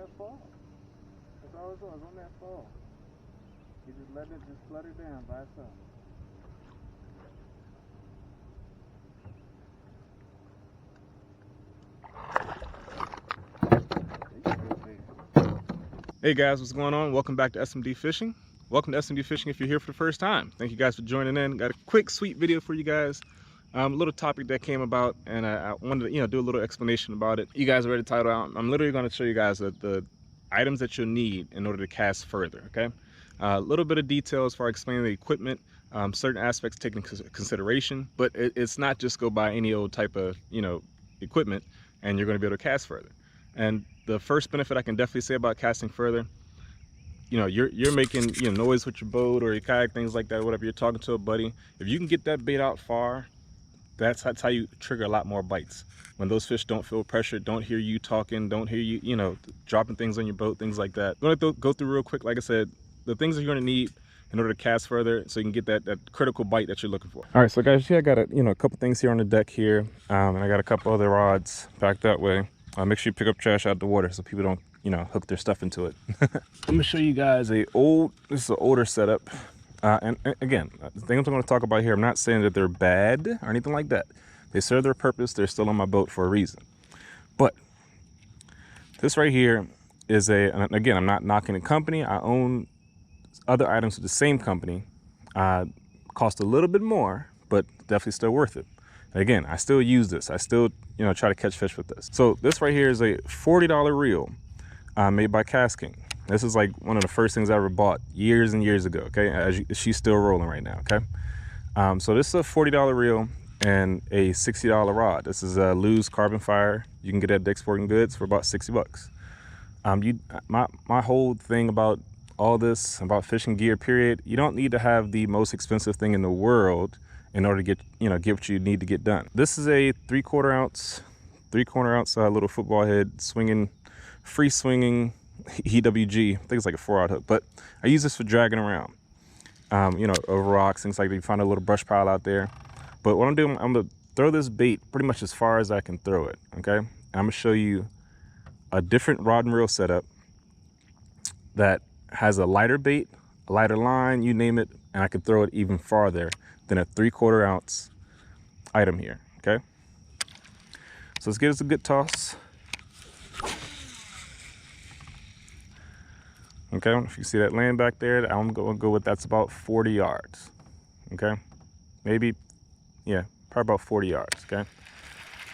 that fall. That's all it was on that fall. He just let it just flutter down by itself. Hey guys, what's going on? Welcome back to SMD Fishing. Welcome to SMD Fishing if you're here for the first time. Thank you guys for joining in. Got a quick, sweet video for you guys. A little topic that came about, and I wanted to, do a little explanation about it. You guys already titled out. I'm literally going to show you guys the items that you'll need in order to cast further. Okay, a little bit of detail as far as explaining the equipment, certain aspects taken into consideration, but it's not just go buy any old type of equipment and you're going to be able to cast further. And the first benefit I can definitely say about casting further, you're making noise with your boat or your kayak, things like that, whatever. You're talking to a buddy. If you can get that bait out far, that's how you trigger a lot more bites. When those fish don't feel pressure, don't hear you talking, don't hear you dropping things on your boat, things like that. I'm gonna go through real quick. Like I said, the things that you're gonna need in order to cast further so you can get that critical bite that you're looking for. All right, so guys, I got a couple things here on the deck here, and I got a couple other rods back that way. Make sure you pick up trash out of the water so people don't hook their stuff into it. Let me show you guys this is an older setup. And again, the things I'm going to talk about here, I'm not saying that they're bad or anything like that. They serve their purpose. They're still on my boat for a reason. But this right here is and again, I'm not knocking the company. I own other items with the same company. Cost a little bit more, but definitely still worth it. And again, I still use this. I still try to catch fish with this. So this right here is a $40 reel made by Casking. This is like one of the first things I ever bought years and years ago. Okay, she's still rolling right now. Okay, so this is a $40 reel and a $60 rod. This is a loose carbon fire. You can get at Dick's Sporting Goods for about 60 bucks. My whole thing about all this, about fishing gear period, you don't need to have the most expensive thing in the world in order to get what you need to get done. This is a 3/4 ounce little football head free swinging EWG. I think it's like a 4/0 hook, but I use this for dragging around, over rocks, things like that. You find a little brush pile out there. But what I'm doing, I'm gonna throw this bait pretty much as far as I can throw it. Okay, and I'm gonna show you a different rod and reel setup that has a lighter bait, a lighter line, you name it, and I can throw it even farther than a 3/4 ounce item here. Okay, so let's give this a good toss. Okay, if you see that land back there, I'm going to go with that's about 40 yards. Okay, maybe, yeah, probably about 40 yards. Okay,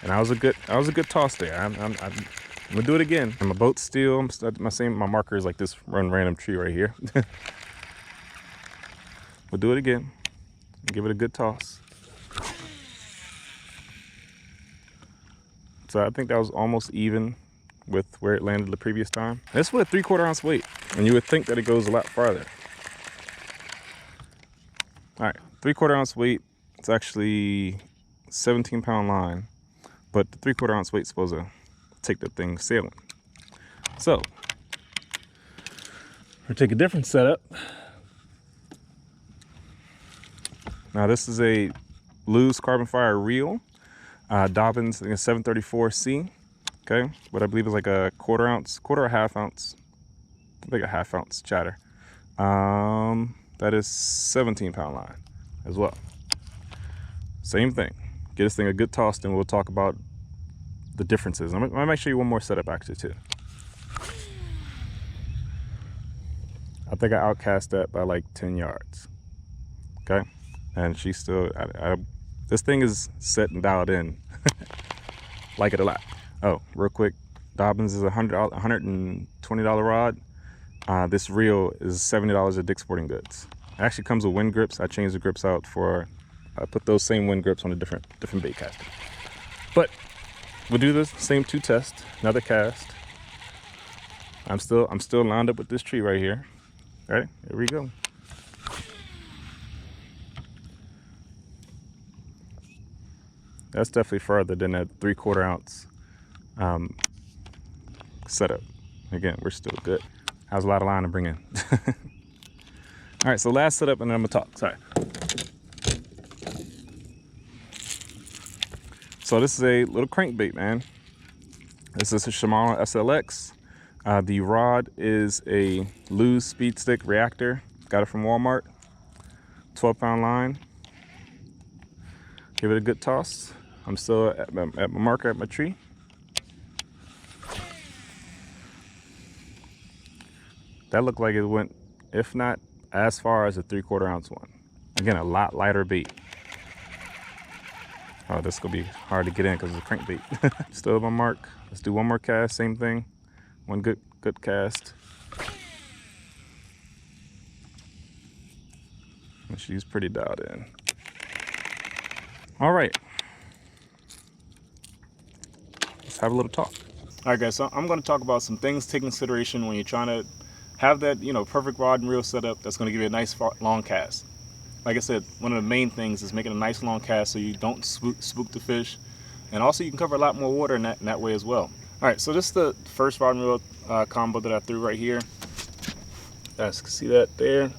and that was a good toss there. I'm gonna do it again. And my boat's still, my marker is like this random tree right here. We'll do it again. Give it a good toss. So I think that was almost even with where it landed the previous time. This with a 3/4 ounce weight, and you would think that it goes a lot farther. All right, 3/4 ounce weight. It's actually 17-pound line, but the 3/4 ounce weight is supposed to take the thing sailing. So we'll take a different setup. Now this is a loose carbon fire reel, Dobbins, I think a 734C. Okay, what I believe is like a quarter or half ounce, I think a half ounce chatter. That is 17-pound line as well. Same thing. Get this thing a good toss, and we'll talk about the differences. I'm gonna make sure you one more setup actually too. I think I outcast that by like 10 yards. Okay, and she's still, this thing is set and dialed in. Like it a lot. Oh, real quick, Dobbins is a $120 rod. This reel is $70 at Dick's Sporting Goods. It actually comes with wind grips. I changed the grips out I put those same wind grips on a different bait caster. But we'll do this same 2 tests, another cast. I'm still lined up with this tree right here. All right, here we go. That's definitely further than that 3/4 ounce setup. Again, we're still good. Has a lot of line to bring in. All right, so last setup, and then I'm gonna talk. Sorry. So this is a little crankbait, man. This is a Shimano Slx. The rod is a Lew's Speed Stick Reactor. Got it from Walmart. 12-pound line. Give it a good toss. I'm still at my marker at my tree. That looked like it went, if not as far as a 3/4 ounce one. Again, a lot lighter bait. Oh, this is gonna be hard to get in because it's a crankbait. Still at my mark. Let's do one more cast, same thing. One good cast. And she's pretty dialed in. All right. Let's have a little talk. All right, guys, so I'm going to talk about some things to take into consideration when you're trying to have that, perfect rod and reel setup that's going to give you a nice long cast. Like I said, one of the main things is making a nice long cast so you don't spook the fish. And also you can cover a lot more water in that way as well. All right, so this is the first rod and reel combo that I threw right here. You guys can see that there.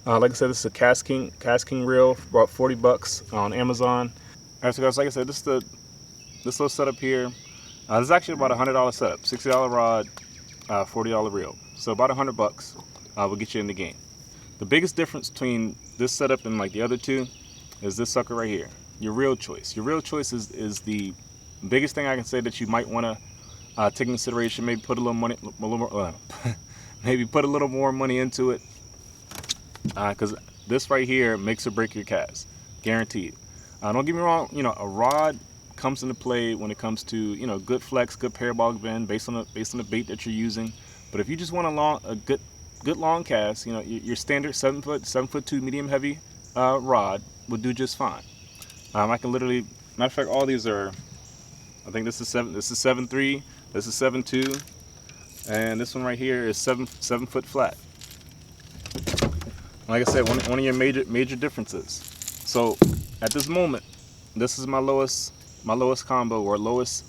Like I said, this is a Cast King reel, about 40 bucks on Amazon. All right, so guys, like I said, this little setup here. This is actually about a $100 setup, $60 rod, $40 reel. So about 100 bucks will get you in the game. The biggest difference between this setup and like the other two is this sucker right here, your reel choice. Your reel choice is the biggest thing I can say that you might want to take into consideration. Maybe put a little money, maybe put a little more money into it, because this right here makes or break your cast, guaranteed. Don't get me wrong, a rod comes into play when it comes to good flex, good parabolic bend based on the bait that you're using. But if you just want a good long cast, your standard 7'2" medium heavy rod would do just fine. I can literally, matter of fact, all these are, I think this is 7'3", this is 7'2", and this one right here is 7 foot flat. Like I said, one of your major differences. So at this moment, this is my lowest combo or lowest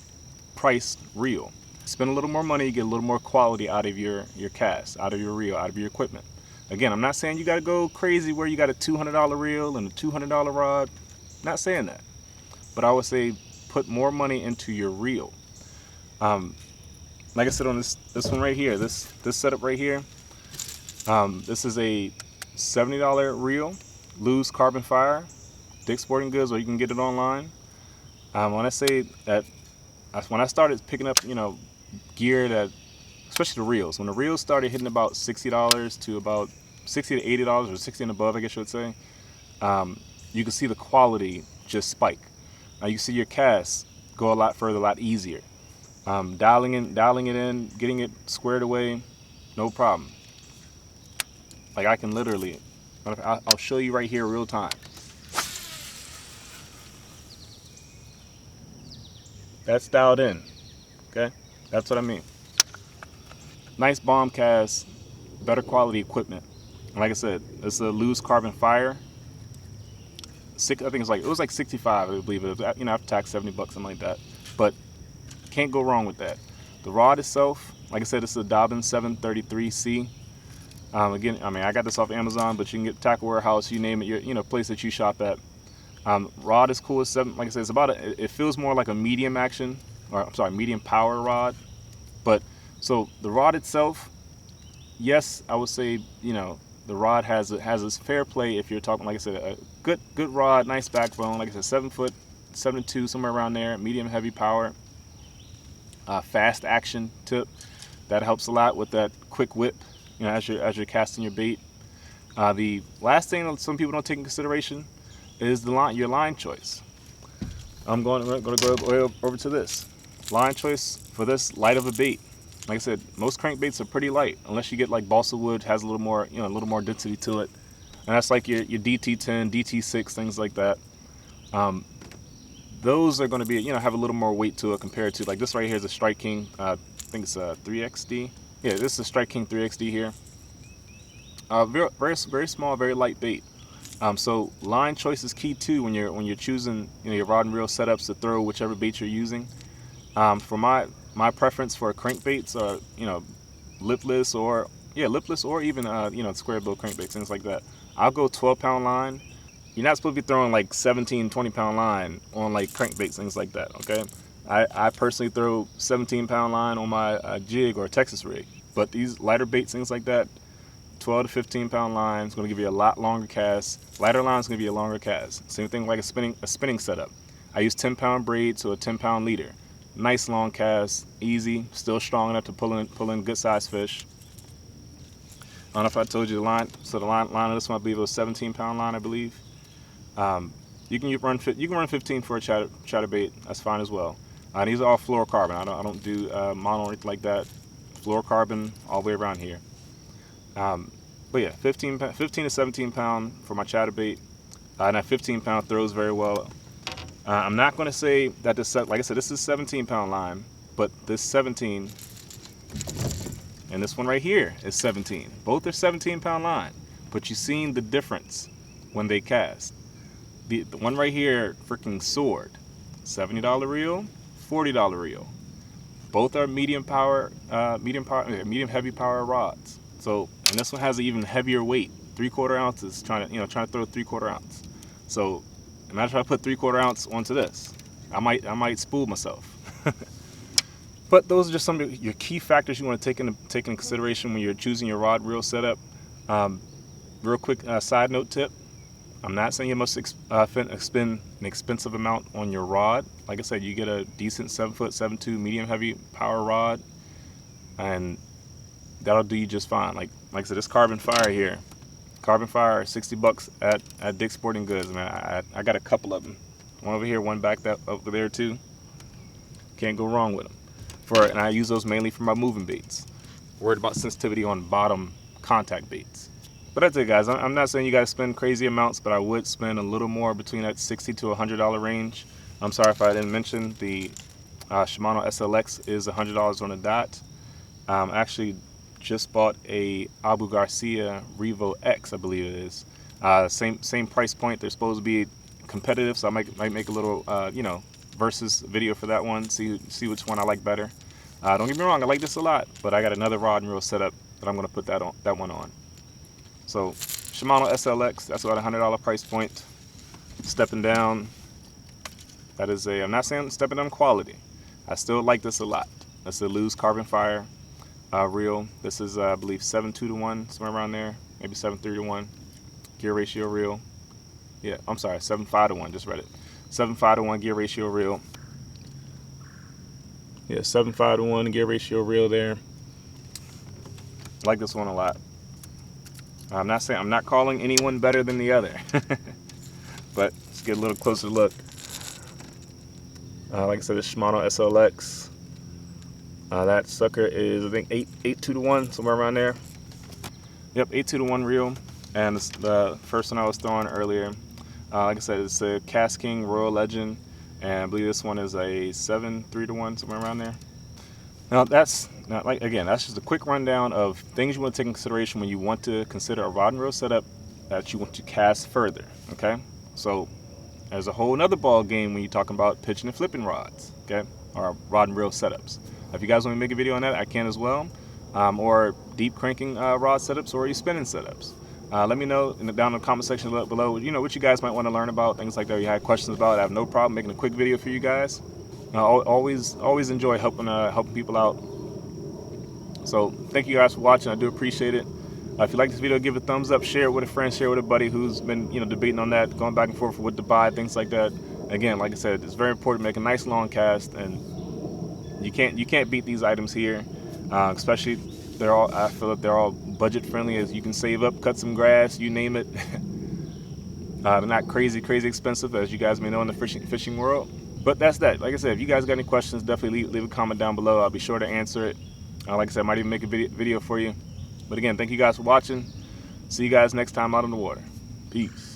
priced reel. Spend a little more money, get a little more quality out of your cast, out of your reel, out of your equipment. Again, I'm not saying you got to go crazy where you got a $200 reel and a $200 rod. Not saying that, but I would say put more money into your reel. Like I said on this one right here, this setup right here, this is a $70 reel, Lew's Carbon Fire, Dick's Sporting Goods, or you can get it online. When I say that, when I started picking up, gear that, especially the reels, when the reels started hitting about $60 to about $60 to $80 or 60 and above, I guess you would say, you can see the quality just spike. You can see your casts go a lot further, a lot easier. Dialing it in, getting it squared away, no problem. Like I can literally, I'll show you right here real time. That's dialed in, okay? That's what I mean. Nice bomb cast, better quality equipment. And like I said, it's a Lew's Carbon Fire. I think it was like 65, I believe it was, after tax, 70 bucks, something like that. But can't go wrong with that. The rod itself, like I said, it's a Dobbins 733C. Again, I got this off Amazon, but you can get Tackle Warehouse, you name it, your place that you shop at. Rod is cool. It's like I said, it's it feels more like a medium action, or I'm sorry, medium power rod. But so the rod itself, yes, I would say, the rod has its fair play if you're talking, like I said, a good rod, nice backbone, like I said, 7 foot, 7'2", somewhere around there, medium heavy power, fast action tip. That helps a lot with that quick whip, as you're casting your bait. The last thing that some people don't take in consideration is your line choice. I'm going to go over to this line choice for this light of a bait. Like I said, most crankbaits are pretty light, unless you get like balsa wood, has a little more, a little more density to it, and that's like your DT10, DT6, things like that. Those are going to be, have a little more weight to it compared to like this right here is a Strike King. I think it's a 3XD. Yeah, this is a Strike King 3XD here. Very small, very light bait. So line choice is key too when you're choosing your rod and reel setups to throw whichever bait you're using. For my preference for crankbaits are lipless or even square bill crankbaits, things like that. I'll go 12-pound line. You're not supposed to be throwing like 17, 20-pound line on like crankbaits, things like that. Okay, I personally throw 17-pound line on my jig or Texas rig, but these lighter baits, things like that, 12 to 15-pound line is going to give you a lot longer cast. Lighter line is going to be a longer cast. Same thing like a spinning setup. I use 10-pound braid to a 10-pound leader. Nice long cast, easy, still strong enough to pull in good sized fish. I don't know if I told you the line. So the line of this one, I believe it was 17-pound line, I believe. You can run 15 for a chatterbait. That's fine as well. These are all fluorocarbon. I don't do mono or anything like that. Fluorocarbon all the way around here. But yeah, 15 to 17 pound for my chatterbait, and that 15-pound throws very well. I'm not going to say that this, like I said, this is 17-pound line, but this 17 and this one right here is 17. Both are 17-pound line, but you've seen the difference when they cast. The one right here freaking soared. $70 reel, $40 reel. Both are medium heavy power rods. So, and this one has an even heavier weight, 3/4 ounces. Trying to throw 3/4 ounce. So, imagine if I put 3/4 ounce onto this. I might spool myself. But those are just some of your key factors you want to take into consideration when you're choosing your rod reel setup. Real quick side note tip. I'm not saying you must expend an expensive amount on your rod. Like I said, you get a decent 7-foot 7.2 medium heavy power rod, and that'll do you just fine. Like I said, this Carbon Fire here, Carbon Fire, $60 at Dick's Sporting Goods. Man, I got a couple of them. One over here, one back over there too. Can't go wrong with them. And I use those mainly for my moving baits. Worried about sensitivity on bottom contact baits. But that's it, guys. I'm not saying you guys spend crazy amounts, but I would spend a little more between that $60 to $100 range. I'm sorry if I didn't mention the Shimano Slx is $100 on the dot. I actually just bought a Abu Garcia Revo X, I believe it is. Same price point. They're supposed to be competitive, so I might make a little versus video for that one. See which one I like better. Don't get me wrong, I like this a lot, but I got another rod and reel setup that I'm gonna put that one on. So Shimano Slx, that's about $100 price point. Stepping down, that is I'm not saying stepping down quality. I still like this a lot. That's a loose Carbon Fire reel. This is I believe 7.2 to 1, somewhere around there, maybe 7.3 to 1 gear ratio reel. Yeah, I'm sorry, 7.5 to 1, just read it. 7.5 to 1 gear ratio reel. Yeah, 7.5 to 1 gear ratio reel there. I like this one a lot. I'm not calling anyone better than the other, but let's get a little closer look. Like I said, it's Shimano SLX. That sucker is, I think, 8.2 to 1, somewhere around there. Yep, 8.2 to 1 reel. And the first one I was throwing earlier, like I said, it's a Cast King Royal Legend, and I believe this one is a 7.3 to 1, somewhere around there. Now that's just a quick rundown of things you want to take in consideration when you want to consider a rod and reel setup that you want to cast further. Okay, so there's a whole nother ball game when you're talking about pitching and flipping rods, okay, or rod and reel setups. If you guys want to make a video on that, I can as well, or deep cranking rod setups, or your spinning setups. Let me know down in the comment section below, what you guys might want to learn about, things like that. If you had questions about it, I have no problem making a quick video for you guys. I always enjoy helping people out. So thank you guys for watching. I do appreciate it. If you like this video, give it a thumbs up, share it with a friend, share it with a buddy who's been debating on that, going back and forth with the buy, things like that. Again, like I said, it's very important to make a nice long cast, and you can't beat these items here. Especially I feel like they're all budget friendly, as you can save up, cut some grass, you name it. They're not crazy expensive, as you guys may know in the fishing world. But that's that. Like I said, if you guys got any questions, definitely leave a comment down below. I'll be sure to answer it. Like I said, I might even make a video for you. But again, thank you guys for watching. See you guys next time out on the water. Peace.